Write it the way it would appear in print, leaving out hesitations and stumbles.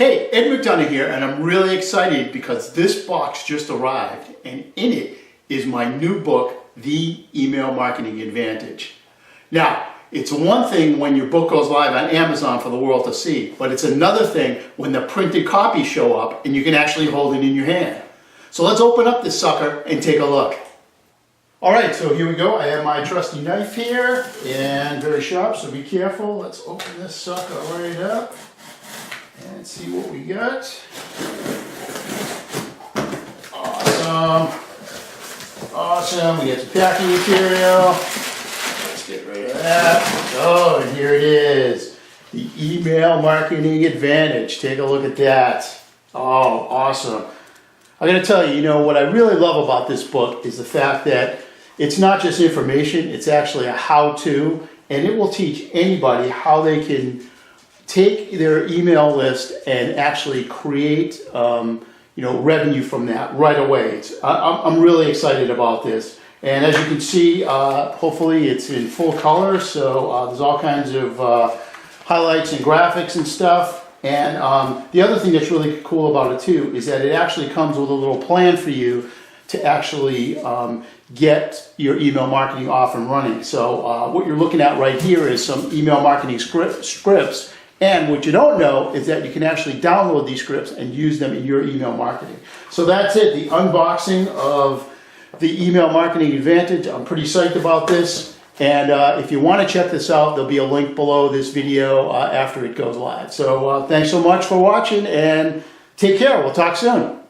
Hey, Ed McDonough here, and I'm really excited because this box just arrived, and in it is my new book, The Email Marketing Advantage. Now, it's one thing when your book goes live on Amazon for the world to see, but it's another thing when the printed copies show up and you can actually hold it in your hand. So let's open up this sucker and take a look. All right, so here we go. I have my trusty knife here, and very sharp, so be careful. Let's open this sucker right up and see what we got. Awesome. We got some packing material. Let's get rid of that. Oh, and here it is. The Email Marketing Advantage. Take a look at that. Oh, awesome. I'm going to tell you, what I really love about this book is the fact that it's not just information, it's actually a how-to, and it will teach anybody how they can take their email list and actually create revenue from that right away. I'm really excited about this. And as you can see, hopefully it's in full color, so there's all kinds of highlights and graphics and stuff. And the other thing that's really cool about it too is that it actually comes with a little plan for you to actually get your email marketing off and running. So what you're looking at right here is some email marketing scripts. And what you don't know is that you can actually download these scripts and use them in your email marketing. So that's it, the unboxing of the Email Marketing Advantage. I'm pretty psyched about this. And if you want to check this out, there'll be a link below this video after it goes live. So thanks so much for watching and take care. We'll talk soon.